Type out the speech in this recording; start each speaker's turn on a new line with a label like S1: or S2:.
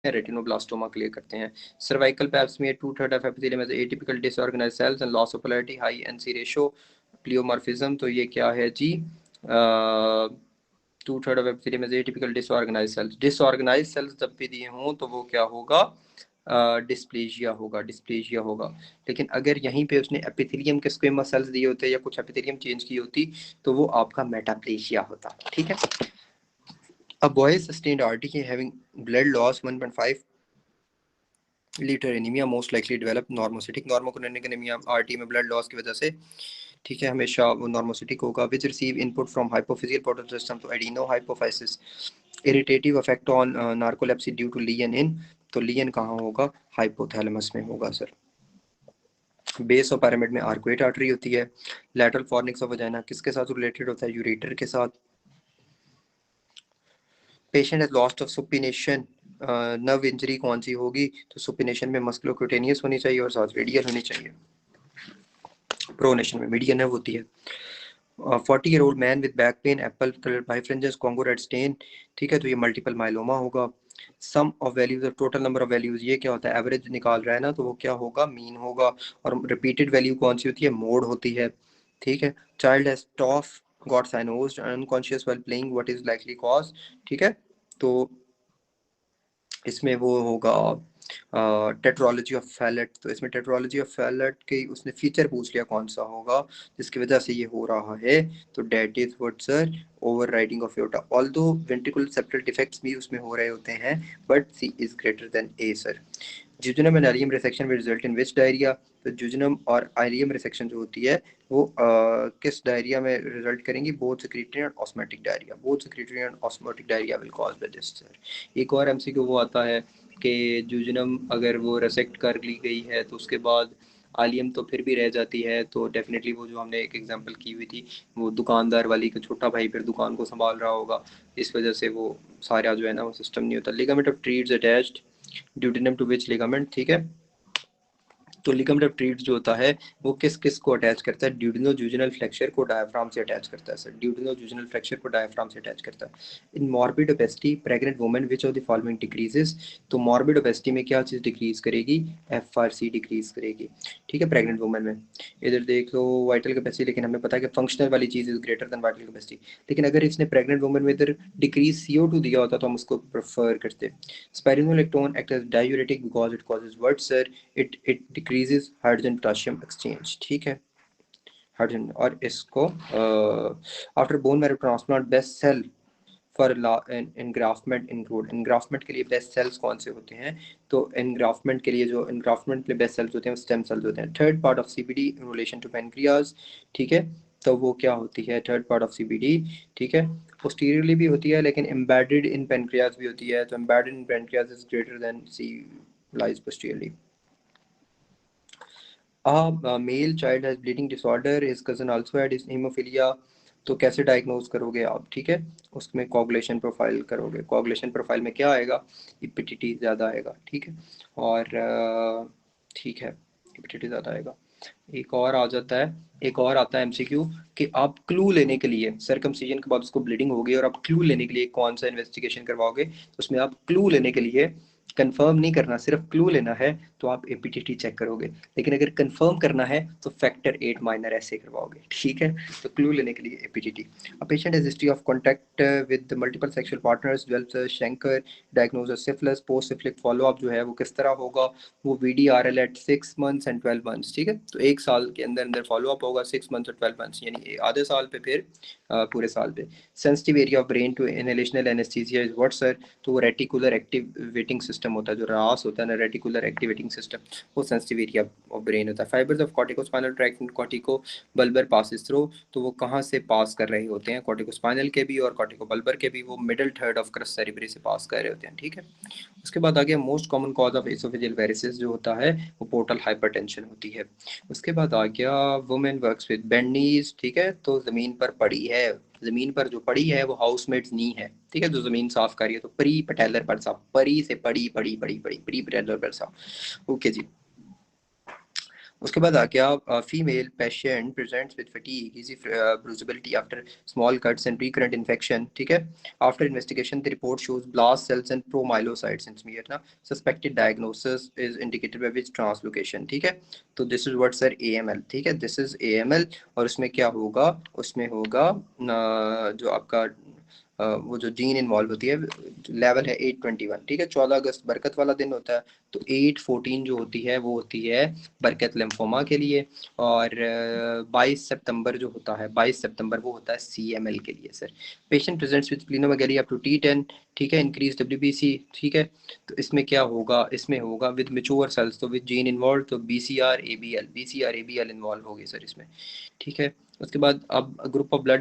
S1: Retinoblastoma clear करते हैं। Cervical pap smear 2/3 of epithelium as atypical disorganised cells and loss of polarity, high NC ratio, pleomorphism. तो ये क्या है जी? 2/3 of epithelium as atypical disorganised cells. Disorganised cells जब भी दिए हों तो वो क्या होगा? डिस्प्लेजिया होगा, डिस्प्लेजिया होगा। लेकिन अगर यहीं पे उसने एपिथेलियम के स्क्वेमस सेल्स दिए होते या कुछ एपिथेलियम चेंज की होती तो वो आपका मेटाप्लेजिया होता। ठीक है। A boy sustained RTK having blood loss 1.5 litre anaemia most likely develop normocytic. Normochromic anaemia RT में ब्लड लॉस की वजह से, ठीक है, हमेशा वो नॉर्मोसिटिक होगा। Which receive input from hypophyseal portal system, तो adenohypophysis. Irritative effect on narcolepsy due to lesion in, तो लियन कहाँ होगा? हाइपोथैलेमस में होगा सर। बेस ऑफ पैरामिड में आर्कुएट आर्टरी होती है। लैटरल फॉर्निक्स ऑफ वजाइना किसके साथ रिलेटेड होता है? यूरेटर के साथ। Patient has lost of supination, nerve injury कौन सी होगी? तो सुपिनेशन में मस्कुलोक्यूटेनियस होनी चाहिए और साथ रेडियल होनी चाहिए। प्रोनेशन में मीडियन नर्व होती है। 40-year-old man with back pain, apple colour birefringence, Congo red stain, ठीक है, तो ये मल्टीपल माइलोमा होगा। Sum of values of total number of values, ये क्या होता है? एवरेज निकाल रहा है ना, तो वो क्या होगा? मीन होगा। और रिपीटेड वैल्यू कौन सी होती है? मोड होती है। ठीक है। Child has TOF got cyanosed unconscious while playing, what is likely cause? ठीक है, तो इसमें वो होगा टेट्रोलॉजी ऑफ फैलेट। तो इसमें टेट्रोलॉजी ऑफ फैलेट के उसने फीचर पूछ लिया कौन सा होगा जिसकी वजह से ये हो रहा है, तो that is what sir? Overriding of aorta. Although ventricular septal defects भी उसमें हो रहे होते हैं, but C is greater than A sir. Jejunum and ileum resection will result in which diarrhoea? तो जुजनम और आइलियम रिसेक्शन जो होती है वो किस डायरिया में रिजल्ट करेंगी? Both secretory and osmotic diarrhoea. Both secretory and osmotic diarrhoea will cause by this sir. एक और एमसीक्यू वो आता है कि जुजनम अगर वो रेसेक्ट कर ली गई है तो उसके बाद आलियम तो फिर भी रह जाती है, तो डेफिनेटली वो जो हमने एक एग्जांपल की हुई थी, वो दुकानदार वाली का छोटा भाई फिर दुकान को संभाल रहा होगा, इस वजह से वो सारा जो है ना वो सिस्टम नहीं होता। Ligament of Treitz attached duodenum to which ligament, ठीक है, तो लिगामेंट ऑफ ट्रीज जो होता है वो किस किस को अटैच करता है? ड्यूडिनो जूजिनल फ्लेक्चर को डायफ्राम से अटैच करता है सर। ड्यूडिनो जूजिनल फ्लेक्चर को डायफ्राम से अटैच करता है। In morbid obesity pregnant women which of the following decreases? तो मॉर्बिड ओबेसिटी में क्या चीज़ डिक्रीज करेगी? एफआरसी डिक्रीज करेगी। ठीक है, प्रेग्नेंट वुमेन में। इधर देख लो वाइटल कैपेसिटी, लेकिन हमें पता है कि फंक्शनल वाली चीज़ is greater than vital capacity. लेकिन अगर इसने प्रेग्नेंट वुमेन में इधर डिक्रीज CO2 दिया होता तो हम उसको प्रेफर करते। Spironolactone act as diuretic because it causes what sir? It decreases hydrogen potassium exchange. ठीक है, हाइड्रोजन। और इसको after bone marrow transplant best cell for engraftment include. Engraftment के लिए बेस्ट सेल्स कौन से होते हैं? तो एनग्राफ्टमेंट के लिए जो एनग्राफ्टमेंट के लिए बेस्ट सेल्स होते हैं वो स्टेम सेल्स होते हैं। Third part of CBD in relation to pancreas, ठीक है, तो वो क्या होती है? थर्ड पार्ट ऑफ CBD, ठीक है, पोस्टीरियरली भी होती है लेकिन एम्बेडेड इन पेनक्रियाज भी होती है, तो embedded in pancreas is greater than C lies posteriorly. A male child has bleeding disorder, his cousin also had his hemophilia, तो कैसे डायग्नोज करोगे आप? ठीक है, उसमें कोगुलेशन प्रोफाइल करोगे। कोगुलेशन प्रोफाइल में क्या आएगा? इपिटिटी ज़्यादा आएगा। ठीक है, और ठीक है, इपिटिटी ज़्यादा आएगा। एक और आ जाता है, एक और आता है MCQ कि आप क्लू लेने के लिए सर्कमसिजन के बाद उसको ब्लीडिंग होगी और आप क्लू लेने के लिए कौन सा इन्वेस्टिगेशन करवाओगे? तो उसमें आप क्लू लेने के लिए कंफर्म नहीं करना, सिर्फ क्लू लेना है तो आप एपीटीटी चेक करोगे। लेकिन अगर कंफर्म करना है तो फैक्टर 8 माइनर ऐसे करवाओगे। ठीक है, तो क्लू लेने के लिए APTT. A patient has history of contact with multiple sexual partners, develops chancre, diagnosis syphilis, post syphilitic follow-up जो है वो किस तरह होगा? वो VDRL at 6 months and 12 months. ठीक है, तो एक साल के अंदर अंदर फॉलोअप होगा, 6 मंथ्स और 12 मंथ्स, यानी आधे साल पे, फिर पूरे साल पे। Sensitive area of brain to inhalational anaesthesia is what sir? तो वो रेटिकुलर एक्टिवेटिंग सिस्टम होता है, जो रास होता है ना, रेटिकुलर एक्टिवेटिंग सिस्टम, वो सेंसिटिव एरिया ऑफ ब्रेन होता है। Fibres of corticospinal tract and cortico bulbar passes through, तो वो कहाँ से पास कर रहे होते हैं? कॉर्टिकोस्पाइनल के भी और कॉर्टिको बल्बर के भी, वो middle third of crust cerebrum से पास कर रहे होते हैं। ठीक है, उसके बाद आ गया most common cause of oesophageal varices जो होता है वो पोर्टल हाइपरटेंशन होती है। उसके बाद आ गया वुमेन वर्क्स विद बेंड नीज। ठीक है, तो जमीन पर पड़ी है, जमीन पर जो पड़ी है वो हाउसमेट्स नी है। ठीक है, जो जमीन साफ कर रही है, तो परी पटेलर बरसा, परी से पड़ी पड़ी पड़ी पड़ी परी पटेलर बरसा। ओके जी। उसके बाद आ गया female patient presents with fatigue easy bruisability after small cuts and recurrent infection, ठीक है। After investigation the report shows blast cells and promyelocytes in smear ना, suspected diagnosis is indicated by which translocation, ठीक है। तो this is what sir AML, ठीक है, this is AML. और उसमें क्या होगा, उसमें होगा जो आपका वो जो जीन इन्वॉल्व होती है, लेवल है 821, ठीक है। 14 अगस्त बरकत वाला दिन होता है, तो 814 जो होती है वो होती है बरकत लिम्फोमा के लिए। और 22 सितंबर जो होता है, 22 सितंबर वो होता है CML के लिए sir. Patient presents with splenomegaly up to T10, ठीक है, इंक्रीज WBC, ठीक है। तो इसमें क्या होगा, इसमें होगा विद मेच्योर सेल्स, तो विद जीन इन्वॉल्व, तो BCR ABL इन्वॉल्व होगी सर इसमें, ठीक है। उसके बाद अब ग्रुप ऑफ ब्लड